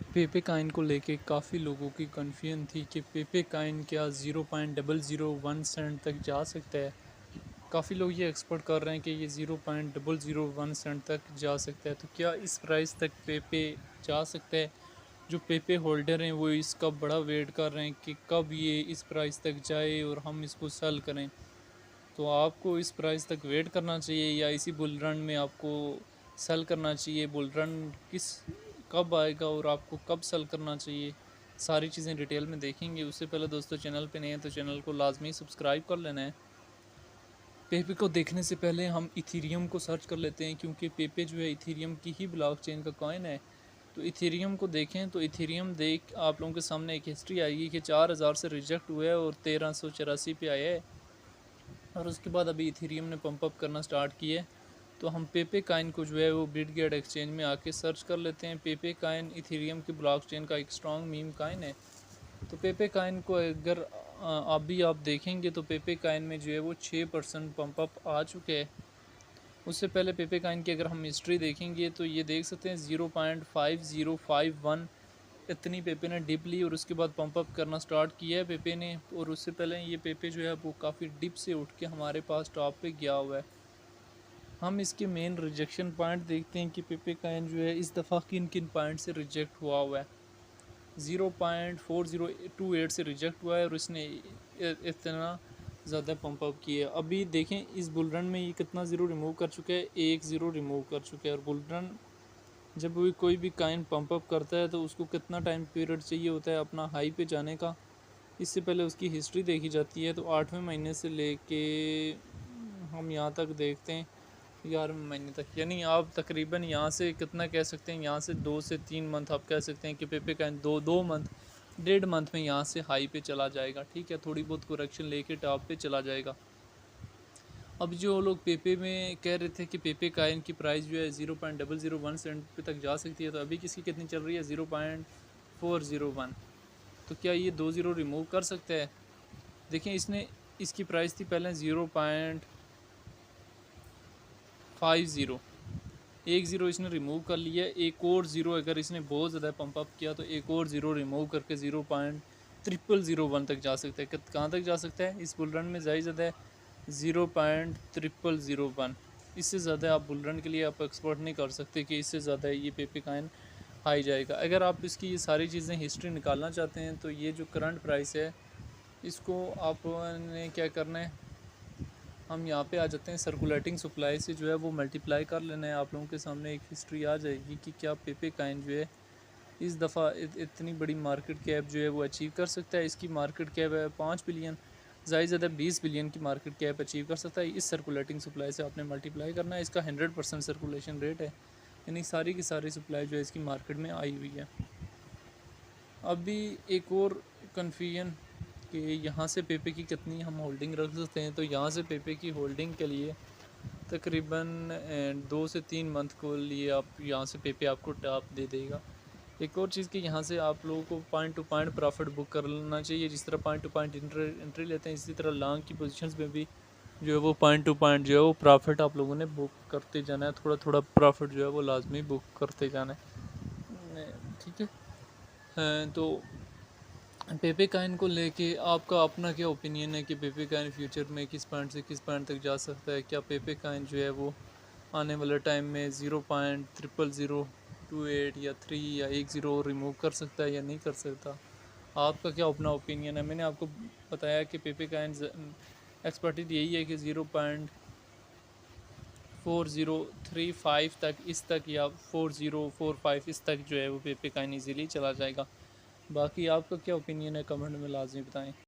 पेपे Kine को लेके काफ़ी लोगों की कन्फ्यूजन थी कि पेपे काइन क्या 0.001 सेंट तक जा सकता है। काफ़ी लोग ये एक्सपेक्ट कर रहे हैं कि ये 0.001 सेंट तक जा सकता है। तो क्या इस प्राइस तक पेपे जा सकता है? जो पेपे होल्डर हैं वो इसका बड़ा वेट कर रहे हैं कि कब ये इस प्राइस तक जाए और हम इसको सेल करें। तो आपको इस प्राइस तक वेट करना चाहिए या इसी बुल रन में आपको सेल करना चाहिए? बुल रन किस कब आएगा और आपको कब सेल करना चाहिए? सारी चीज़ें डिटेल में देखेंगे। उससे पहले दोस्तों, चैनल पे नए हैं तो चैनल को लाजमी सब्सक्राइब कर लेना है। पेपे को देखने से पहले हम इथेरियम को सर्च कर लेते हैं, क्योंकि पेपे जो है इथेरियम की ही ब्लॉकचेन का कॉइन है। तो इथेरियम को देखें तो इथेरियम देख आप लोगों के सामने एक हिस्ट्री आएगी कि 4000 से रिजेक्ट हुआ है और 1384 पे आया है, और उसके बाद अभी इथेरियम ने पंप अप करना स्टार्ट किया है। तो हम पेपे काइन को जो है वो बिटगेट एक्सचेंज में आके सर्च कर लेते हैं। पेपे काइन इथेरियम की ब्लॉकचेन का एक स्ट्रॉन्ग मीम काइन है। तो पेपे काइन को अगर आप देखेंगे तो पेपे काइन में जो है वो 6% पंप अप आ चुके हैं। उससे पहले पेपे काइन की अगर हम हिस्ट्री देखेंगे तो ये देख सकते हैं 0.5051 इतनी पेपे ने डिप ली और उसके बाद पंप अप करना स्टार्ट किया है पेपे ने। और उससे पहले ये पेपे जो है वो काफ़ी डिप से उठ के हमारे पास टॉप पे गया हुआ है। हम इसके मेन रिजेक्शन पॉइंट देखते हैं कि पेपे काइन जो है इस दफ़ा किन किन पॉइंट से रिजेक्ट हुआ है। 0.4028 से रिजेक्ट हुआ है और इसने इतना ज़्यादा पंप अप किया है। अभी देखें इस बुल रन में ये कितना ज़ीरो रिमूव कर चुका है, 1 ज़ीरो रिमूव कर चुका है। और बुल रन जब भी कोई भी काइन पंप अप करता है तो उसको कितना टाइम पीरियड चाहिए होता है अपना हाई पे जाने का। इससे पहले उसकी हिस्ट्री देखी जाती है। तो 8वें महीने से लेके हम यहाँ तक देखते हैं 11वें महीने तक, यानी आप तकरीबन यहाँ से कितना कह सकते हैं, यहाँ से 2 से 3 मंथ आप कह सकते हैं कि पेपे का दो मंथ 1.5 मंथ में यहाँ से हाई पे चला जाएगा। ठीक है, थोड़ी बहुत करेक्शन लेके टॉप पे चला जाएगा। अब जो लोग पेपे में कह रहे थे कि पेपे काइन की प्राइस जो है 0.001 सेंट पे तक जा सकती है, तो अभी किसकी कितनी चल रही है? 0.401। तो क्या ये 2 ज़ीरो रिमूव कर सकता है? देखिए इसने इसकी प्राइस थी पहले 0.50, 1 ज़ीरो इसने रिमूव कर लिया। एक और ज़ीरो अगर इसने बहुत ज़्यादा पंप अप किया तो एक और ज़ीरो रिमूव करके 0.0001 तक जा सकता है। कहाँ तक जा सकता है? इस बुल रन में ज़्यादा है 0.0001। इससे ज़्यादा आप बुल रन के लिए आप एक्सपोर्ट नहीं कर सकते कि इससे ज़्यादा ये पेपे काइन हाई जाएगा। अगर आप इसकी ये सारी चीज़ें हिस्ट्री निकालना चाहते हैं तो ये जो करंट प्राइस है इसको आपने क्या करना है, हम यहाँ पे आ जाते हैं सर्कुलेटिंग सप्लाई से जो है वो मल्टीप्लाई कर लेना है। आप लोगों के सामने एक हिस्ट्री आ जाएगी कि क्या पेपे काइन जो है इस दफ़ा इतनी बड़ी मार्केट कैप जो है वो अचीव कर सकता है। इसकी मार्केट कैप है 5 बिलियन, ज़्यादा 20 बिलियन की मार्केट कैप अचीव कर सकता है। इस सर्कुलेटिंग सप्लाई से आपने मल्टीप्लाई करना है। इसका 100% सर्कुलेशन रेट है, यानी सारी की सारी सप्लाई जो है इसकी मार्केट में आई हुई है। अभी एक और कन्फ्यूजन कि यहाँ से पेपे की कितनी हम होल्डिंग रख सकते हैं। तो यहाँ से पेपे की होल्डिंग के लिए तकरीबन 2 से 3 मंथ को लिए आप यहाँ से पेपे आपको टॉप दे देगा। एक और चीज़ कि यहाँ से आप लोगों को point two point profit book कर लेना चाहिए। जिस तरह पॉइंट टू पॉइंट एंट्री लेते हैं, इसी तरह लॉन्ग की पोजीशंस में भी जो है वो पॉइंट टू पॉइंट जो है वो प्रॉफिट आप लोगों ने बुक करते जाना है। थोड़ा थोड़ा प्रॉफिट जो है वो लाजमी बुक करते जाना है। ठीक है, तो पेपे काइन को लेके आपका अपना क्या ओपिनियन है कि पेपे काइन फ्यूचर में किस पॉइंट से किस पॉइंट तक जा सकता है? क्या पेपे काइन जो है वो आने वाले टाइम में 0.00028 या 3 या 1 ज़ीरो रिमूव कर सकता है या नहीं कर सकता? आपका क्या अपना ओपिनियन है? मैंने आपको बताया कि पेपे काइन एक्सपर्टीज यही है कि 0.4035 तक, इस तक या 4045 इस तक जो है वो पेपे काइन ईज़िली चला जाएगा। बाकी आपका क्या ओपिनियन है, कमेंट में लाजमी बताएं।